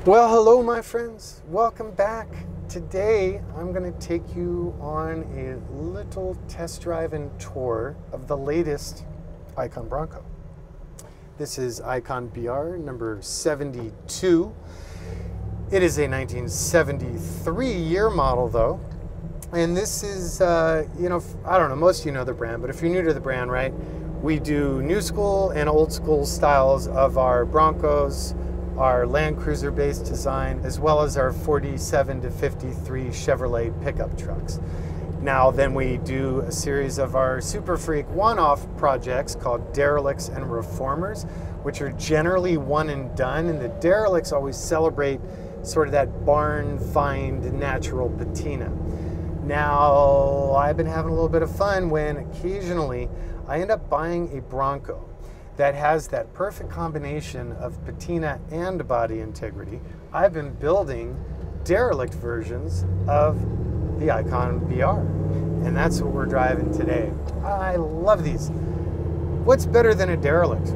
Well, hello my friends, welcome back. Today I'm going to take you on a little test drive and tour of the latest ICON Bronco. This is ICON BR number 72. It is a 1973 year model though. And this is, I don't know, most of you know the brand, but if you're new to the brand, right, we do new school and old school styles of our Broncos, our Land Cruiser based design, as well as our 47 to 53 Chevrolet pickup trucks. Now then we do a series of our Super Freak one-off projects called Derelicts and Reformers, which are generally one and done, and the Derelicts always celebrate sort of that barn find natural patina. Now I've been having a little bit of fun when occasionally I end up buying a Bronco that has that perfect combination of patina and body integrity. I've been building derelict versions of the ICON BR, and that's what we're driving today. I love these. What's better than a derelict?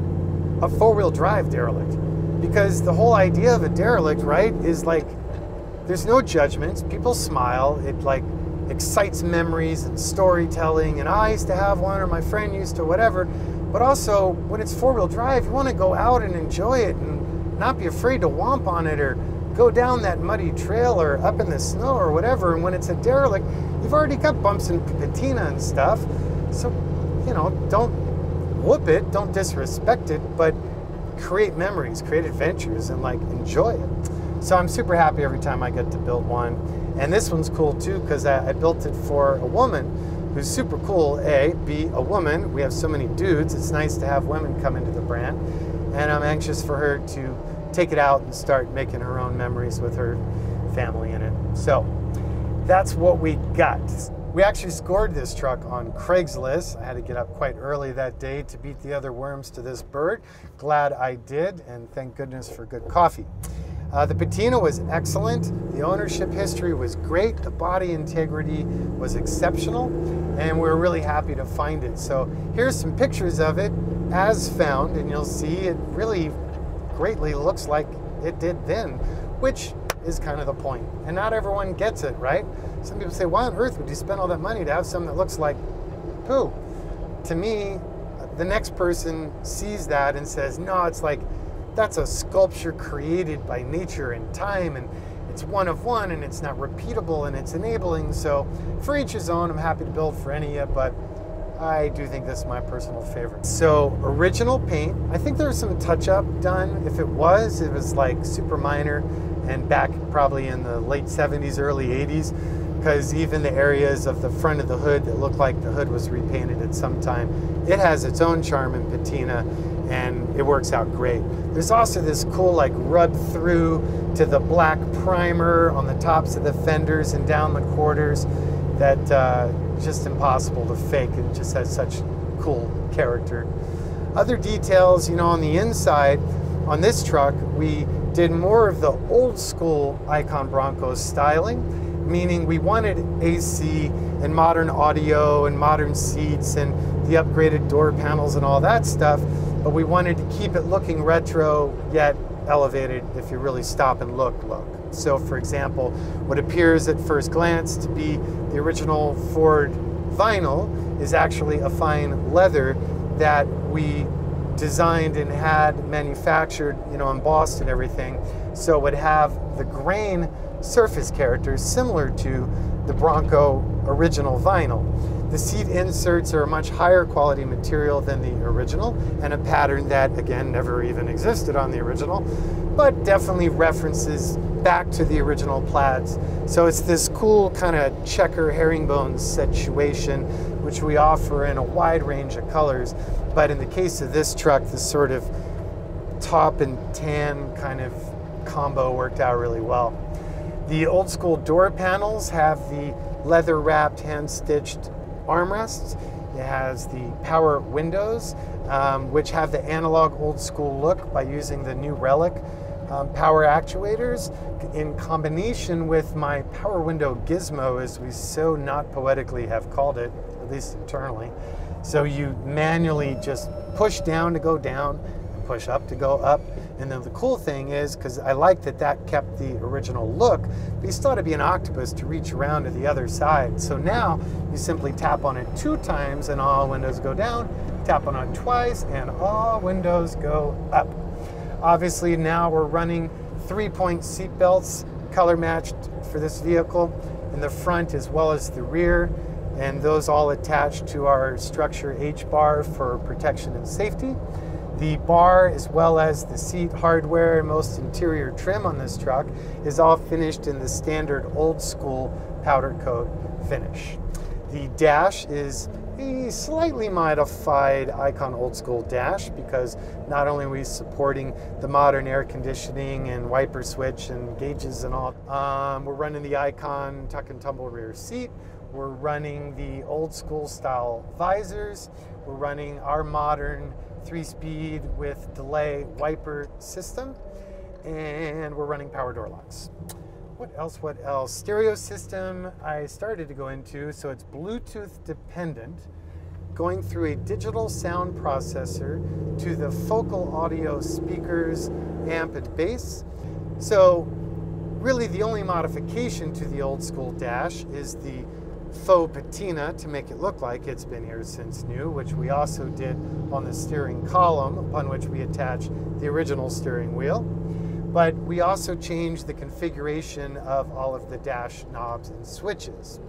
A four-wheel drive derelict. Because the whole idea of a derelict, right, is like, there's no judgments, people smile, it like excites memories and storytelling, and I used to have one, or my friend used to, whatever. But also, when it's four-wheel drive, you want to go out and enjoy it and not be afraid to whomp on it or go down that muddy trail or up in the snow or whatever. And when it's a derelict, you've already got bumps and patina and stuff. So, don't whoop it, don't disrespect it, but create memories, create adventures, and like enjoy it. So I'm super happy every time I get to build one. And this one's cool too, because I built it for a woman who's super cool, A, B, a woman. We have so many dudes, it's nice to have women come into the brand. And I'm anxious for her to take it out and start making her own memories with her family in it. So that's what we got. We actually scored this truck on Craigslist. I had to get up quite early that day to beat the other worms to this bird. Glad I did, and thank goodness for good coffee. The patina was excellent, the ownership history was great, the body integrity was exceptional, and we're really happy to find it. So here's some pictures of it as found, and you'll see it really greatly looks like it did then, which is kind of the point. And not everyone gets it, right? Some people say, why on earth would you spend all that money to have something that looks like poo? To me, the next person sees that and says, no, it's like, that's a sculpture created by nature and time, and it's one of one, and it's not repeatable, and it's enabling. So for each his own. I'm happy to build for any of you, but I do think this is my personal favorite. So original paint, I think there was some touch-up done. If it was like super minor, and back probably in the late 70s, early 80s, because even the areas of the front of the hood that looked like the hood was repainted at some time, it has its own charm and patina, and it works out great. There's also this cool like rub through to the black primer on the tops of the fenders and down the quarters that just impossible to fake. It just has such cool character. Other details, on the inside, on this truck, we did more of the old school ICON Bronco styling, meaning we wanted AC and modern audio and modern seats and the upgraded door panels and all that stuff, but we wanted to keep it looking retro yet elevated if you really stop and look. So for example, what appears at first glance to be the original Ford vinyl is actually a fine leather that we designed and had manufactured, embossed and everything, so it would have the grain surface character similar to the Bronco original vinyl. The seat inserts are a much higher quality material than the original, and a pattern that, again, never even existed on the original, but definitely references back to the original plaids. So it's this cool kind of checker herringbone situation, which we offer in a wide range of colors. But in the case of this truck, this sort of top and tan kind of combo worked out really well. The old school door panels have the leather wrapped hand stitched armrests. It has the power windows, which have the analog old school look by using the new Relic power actuators in combination with my power window gizmo, as we so not poetically have called it, at least internally. So you manually just push down to go down, push up to go up. And then the cool thing is, because I like that kept the original look, but you still had to be an octopus to reach around to the other side. So now you simply tap on it 2 times and all windows go down, tap on it twice and all windows go up. Obviously now we're running 3-point seat belts, color matched for this vehicle in the front as well as the rear, and those all attached to our structure H-bar for protection and safety. The bar, as well as the seat hardware and most interior trim on this truck, is all finished in the standard old school powder coat finish. The dash is a slightly modified ICON old school dash, because not only are we supporting the modern air conditioning and wiper switch and gauges and all, we're running the ICON tuck and tumble rear seat. We're running the old school style visors. We're running our modern 3-speed with delay wiper system, and we're running power door locks. What else? Stereo system I started to go into, so it's Bluetooth dependent, going through a digital sound processor to the focal audio speakers, amp and bass. So really the only modification to the old school dash is the faux patina to make it look like it's been here since new, which we also did on the steering column, upon which we attached the original steering wheel. But we also changed the configuration of all of the dash knobs and switches.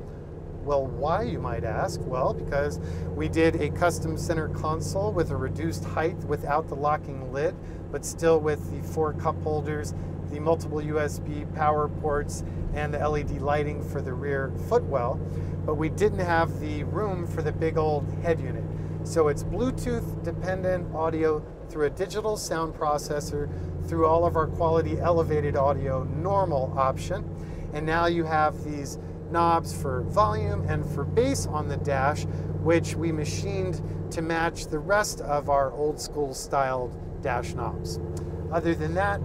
Well, why, you might ask? Well, because we did a custom center console with a reduced height without the locking lid, but still with the 4 cup holders, the multiple USB power ports, and the LED lighting for the rear footwell. But we didn't have the room for the big old head unit. So it's Bluetooth dependent audio through a digital sound processor, through all of our quality elevated audio normal option. And now you have these knobs for volume and for bass on the dash, which we machined to match the rest of our old school styled dash knobs. Other than that,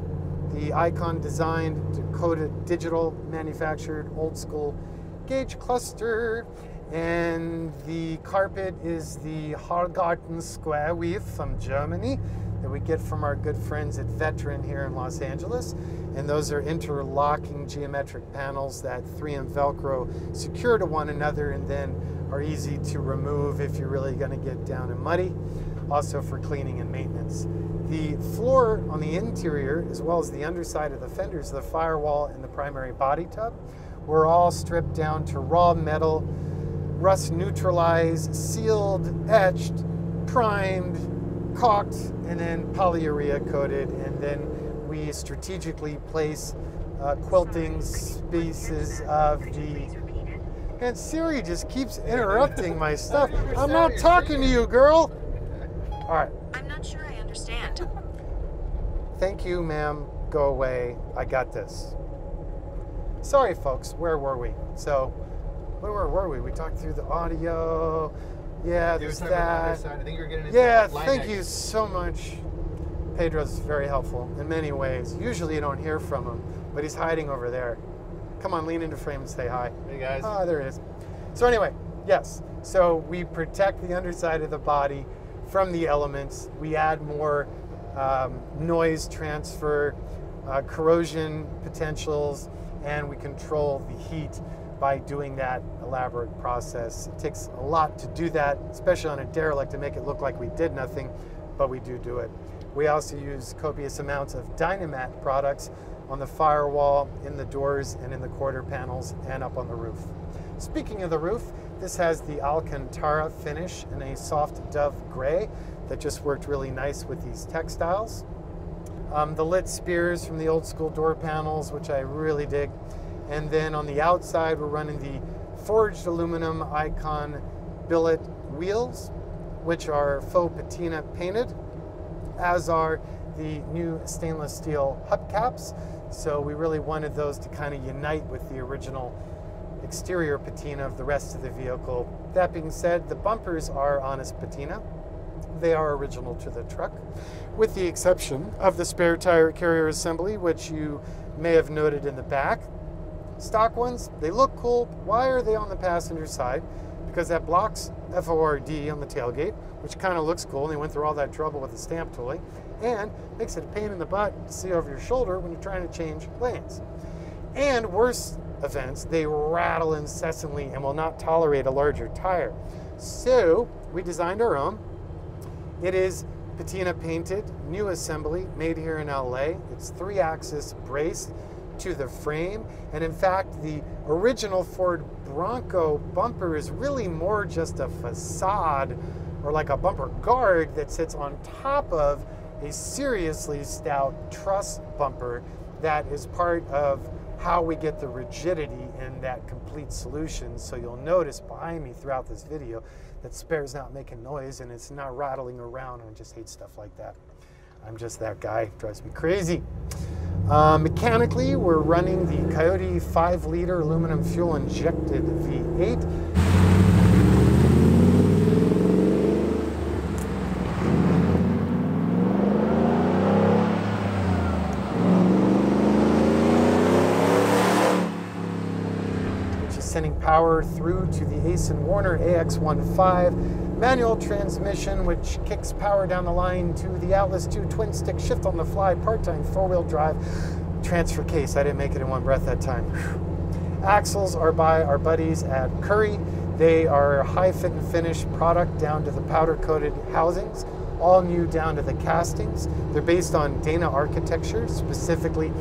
the ICON designed, decoded, digital, manufactured, old school gauge cluster, and the carpet is the Hargarten Square Weave from Germany that we get from our good friends at Veteran here in Los Angeles. And those are interlocking geometric panels that 3M Velcro secure to one another and then are easy to remove if you're really going to get down and muddy, also for cleaning and maintenance. The floor on the interior, as well as the underside of the fenders, the firewall and the primary body tub, were all stripped down to raw metal, rust neutralized, sealed, etched, primed, caulked, and then polyurea coated. And then we strategically place quilting spaces of the... And Siri just keeps interrupting my stuff. I'm not talking to you, girl. All right. I'm not sure I understand. Thank you, ma'am. Go away. I got this. Sorry, folks. Where were we? So, where were we? We talked through the audio. Yeah, there's that. I think you're getting into Yeah, line thank X. you so much. Pedro's very helpful in many ways. Usually you don't hear from him, but he's hiding over there. Come on, lean into frame and say hi. Hey, guys. Ah, there it is. So anyway, yes. So we protect the underside of the body from the elements. We add more noise transfer, corrosion potentials, and we control the heat by doing that elaborate process. It takes a lot to do that, especially on a derelict, to make it look like we did nothing, but we do it. We also use copious amounts of Dynamat products on the firewall, in the doors, and in the quarter panels, and up on the roof. Speaking of the roof, this has the Alcantara finish in a soft dove gray that just worked really nice with these textiles. The lit spears from the old school door panels, which I really dig. And then on the outside, we're running the forged aluminum ICON billet wheels, which are faux patina painted, as are the new stainless steel hubcaps. So we really wanted those to kind of unite with the original exterior patina of the rest of the vehicle. That being said, the bumpers are honest patina. They are original to the truck, with the exception of the spare tire carrier assembly, which you may have noted in the back. Stock ones, they look cool. Why are they on the passenger side? because that blocks FORD on the tailgate, which kind of looks cool, and they went through all that trouble with the stamp tooling, and makes it a pain in the butt to see over your shoulder when you're trying to change lanes. And worse events, they rattle incessantly and will not tolerate a larger tire. So we designed our own. It is patina painted, new assembly, made here in LA. It's 3-axis braced to the frame, and in fact the original Ford Bronco bumper is really more just a facade, or like a bumper guard that sits on top of a seriously stout truss bumper that is part of how we get the rigidity in that complete solution. So you'll notice behind me throughout this video that spare's not making noise and it's not rattling around. I just hate stuff like that. I'm just that guy. It drives me crazy. Mechanically, we're running the Coyote 5-liter aluminum fuel injected V8. Sending power through to the Ace & Warner AX15 manual transmission, which kicks power down the line to the Atlas 2 twin-stick shift-on-the-fly part-time 4-wheel drive transfer case. I didn't make it in one breath that time. Axles are by our buddies at Curry. They are high fit and finish product down to the powder-coated housings, all new down to the castings. They're based on Dana architecture, specifically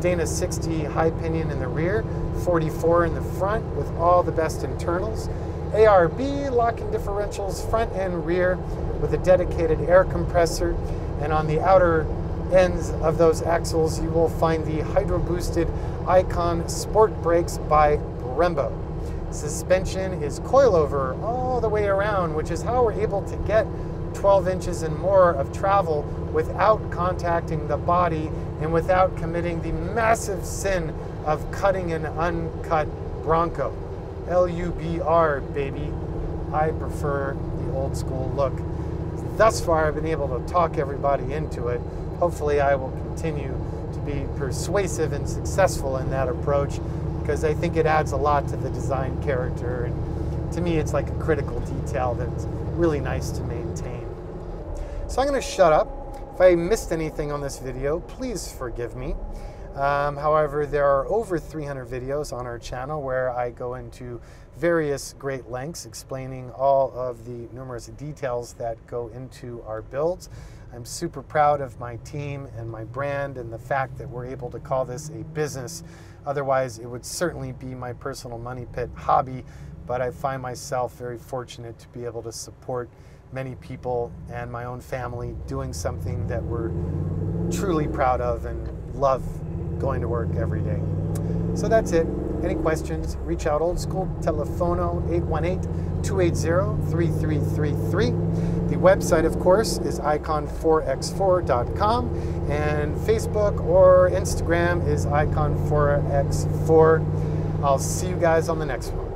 Dana 60 high pinion in the rear, 44 in the front with all the best internals. ARB locking differentials front and rear with a dedicated air compressor. And on the outer ends of those axles, you will find the hydro boosted ICON Sport Brakes by Brembo. Suspension is coilover all the way around, which is how we're able to get 12 inches and more of travel without contacting the body and without committing the massive sin of cutting an uncut Bronco. LUBR, baby. I prefer the old school look. Thus far, I've been able to talk everybody into it. Hopefully, I will continue to be persuasive and successful in that approach, because I think it adds a lot to the design character, and to me, it's like a critical detail that's really nice to maintain. So I'm going to shut up. If I missed anything on this video, please forgive me. However, there are over 300 videos on our channel where I go into various great lengths explaining all of the numerous details that go into our builds. I'm super proud of my team and my brand and the fact that we're able to call this a business. Otherwise, it would certainly be my personal money pit hobby, but I find myself very fortunate to be able to support many people and my own family doing something that we're truly proud of and love going to work every day. So that's it. Any questions, reach out old school, telefono 818-280-3333. The website, of course, is icon4x4.com, and Facebook or Instagram is icon4x4. I'll see you guys on the next one.